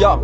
Ya.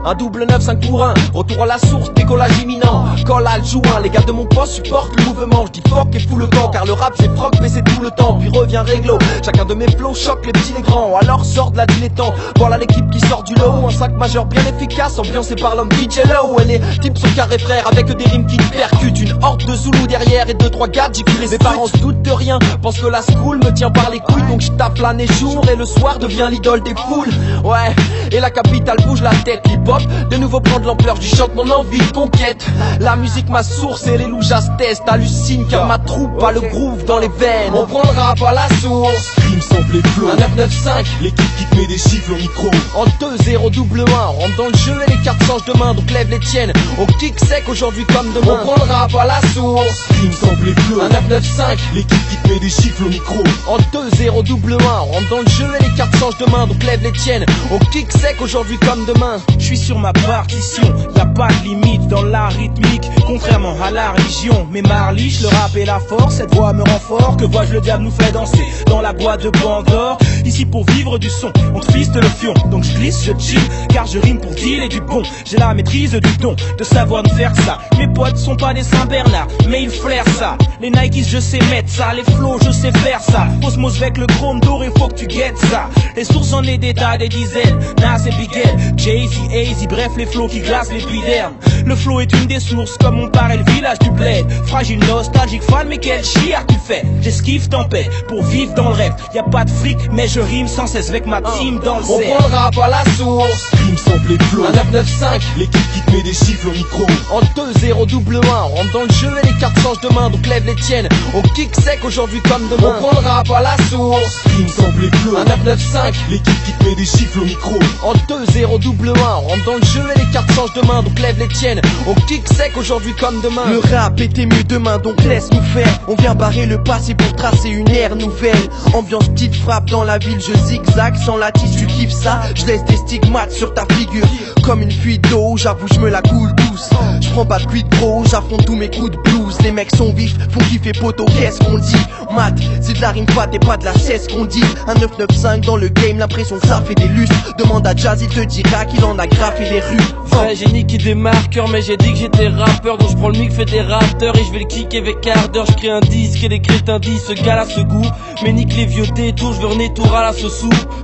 Un double 9, 5 pour 1, retour à la source, décollage imminent. Colle à le joint, les gars de mon poste supportent le mouvement. Je dis fuck et fous le camp, car le rap c'est froc mais c'est tout le temps. Puis revient réglo, chacun de mes flows choque les petits les grands. Alors sort de la dilettante, voilà l'équipe qui sort du lot. Un sac majeur bien efficace, ambiancé par l'homme DJ Low. Et les types sont carrés frères avec des rimes qui percutent. Une horde de Zoulous derrière et 2-3 gars qui les mes parents se doutent de rien, pensent que la school me tient par les couilles. Donc je tape l'année jour et le soir devient l'idole des foules. Ouais, et la capitale bouge la tête, hip-hop de nouveau prendre l'ampleur du choc, mon envie de conquête. La musique ma source et les loujas testent. Hallucine car ma troupe a le groove dans les veines. On prend le rap à la source. Rime sample et flow. Un 995, l'équipe qui te met des chiffres au micro. en 2-0 double 1, rentre dans le jeu et les cartes changent de main. Donc lève les tiennes, au kick sec aujourd'hui comme demain. On prend le rap à la source. Rime sample et flow. Un 995, l'équipe qui te met des chiffres au micro. en 2-0 double 1, rentre dans le jeu et les cartes changent de main. Donc lève les tiennes, au kick sec aujourd'hui comme demain. Je suis sur ma partition, y'a pas de limite dans la rythmique, contrairement à la religion. Mais Marliche, le rap et la force, cette voix me rend fort. Que vois-je, le diable nous fait danser dans la boîte de Bangor. Ici pour vivre du son, on te fiste le fion. Donc je glisse, je chill, car je rime pour dealer du bon. J'ai la maîtrise du don, de savoir ne faire ça. Mes potes sont pas des Saint-Bernard, mais ils flairent ça. Les Nikes, je sais mettre ça, les flows, je sais faire ça. Osmose avec le chrome doré, faut que tu guettes ça. Les sources, j'en ai des tas, des dizaines. Nas et Bigel, Jay-Z, AZ, bref les flots qui glacent l'épiderme. Le flow est une des sources, comme mon père et le village du bled. Fragile, nostalgique, fan, mais quel chiard tu fais. J'esquive tempête pour vivre dans le rêve. Y'a pas de fric, mais je rime sans cesse avec ma team dans le On cerf. prend le rap à la source. Rime sample et flow. Un 995, l'équipe qui te met des chiffres au micro. en 2-0 double 1, rentre dans le jeu et les cartes changent de main. Donc lève les tiennes, au kick sec aujourd'hui comme demain. On prend le rap à la source. Rime sample et flow. Un 995, l'équipe qui te met des chiffres au micro. en 2-0 double 1, rentre dans le jeu et les cartes changent de main. Donc lève les tiennes, au kick sec aujourd'hui comme demain. Le rap était mieux demain, donc laisse-nous faire. On vient barrer le passé pour tracer une ère nouvelle. Ambiance petite frappe dans la ville, je zigzag sans la tige, tu kiffes ça. Je laisse des stigmates sur ta figure, comme une fuite d'eau, j'avoue je me la coule douce. Je prends pas de quid pro, j'affronte tous mes coups de blues. Les mecs sont vifs, font kiffer poteau, qu'est-ce qu'on dit? Mat, c'est de la rime fat et pas de la cesse qu'on dit. Un 995 dans le game, l'impression que ça fait des lustres. Demande à Jazz, il te dira qu'il en a graffé les rues. Ouais, j'ai niqué des marqueurs, mais j'ai dit que j'étais rappeur. Donc je prends le mic, fais des rapteurs et je vais le kicker avec ardeur. Je crée un disque et les crétins disent ce gars-là ce goût. Mais nique les vieux détours, je veux renaître tour à la sauce.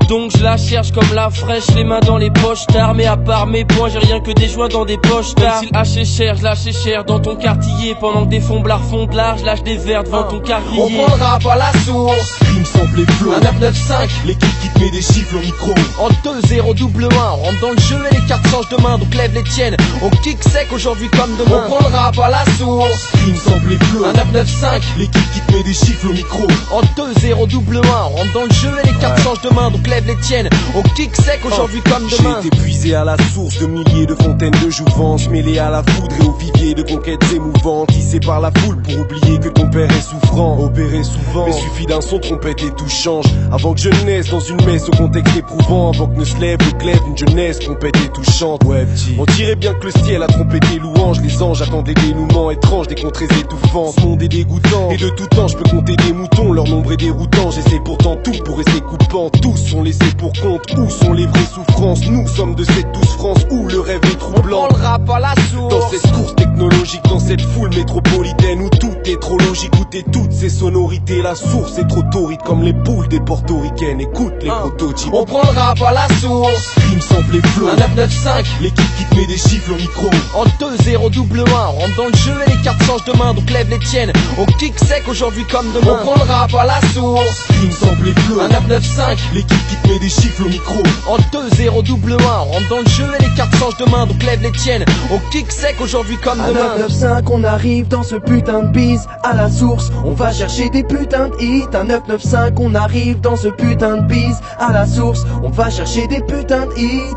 Donc je la cherche comme la fraîche, les mains dans les poches tard. Mais à part mes points, j'ai rien que des joints dans des poches tard. Si le haché cher, je lâche cher dans ton quartier. Pendant que des fomblards font de l'art, je lâche des verres devant ton On carrier. prend le rap à la source. Rime sample et flow. Un 995, l'équipe qui te met des chiffres au micro. en 2-0 double 1, rentre dans le jeu et les cartes changent de main. Donc lève les tiennes, au kick sec aujourd'hui comme demain. On prend le rap à la source. Rime sample et flow. Un 995, l'équipe qui te met des chiffres au micro. en 2-0 double 1, rentre dans le jeu et les cartes changent de main. Donc lève les tiennes, au kick sec aujourd'hui comme demain. J'ai été puisé à la source de milliers de fontaines de jouvence, mêlées à la foudre et au vivier de conquêtes émouvantes qui séparent la foule pour oublier que ton père est souffrant, opéré souvent. Mais suffit d'un son trompette et tout change. Avant que je naisse dans une messe au contexte éprouvant, avant que ne se lève le glaive d'une jeunesse trompette et touchante. Ouais, petit. On dirait bien que le ciel a trompé des louanges, les anges attendent des dénouements étranges, des contrées étouffantes. Ce monde est dégoûtant et de tout temps je peux compter des moutons, leur nombre est déroutant. J'essaie pourtant tout pour rester coupant. Tous sont laissés pour compte. Où sont les vraies souffrances? Nous sommes de cette douce France où le rêve est troublant. On prend le rap à la source. Dans cette course technologique, dans cette foule métropolitaine où tout est trop logique, goûter toutes ces sonorités. La source est trop torride comme les poules des portoricaines. Écoute les prototypes. On prend le rap à la source. Rime sample et flow. Un 995, l'équipe qui te met des chiffres au micro. en 2-0 double 1, rentre dans le jeu et les cartes changent de main. Donc lève les tiennes, au kick sec aujourd'hui comme demain. On prend le rap à la source. Rime sample et flow. Un 995, l'équipe qui te met des chiffres au micro. en 2-0 double 1, rentre dans le jeu et les cartes changent de main. Donc lève les tiennes, au kick sec aujourd'hui comme À demain. 995 on arrive dans ce putain de bise. À la source on va chercher des putains de hits. À 995 on arrive dans ce putain de bise. À la source on va chercher des putains de hits.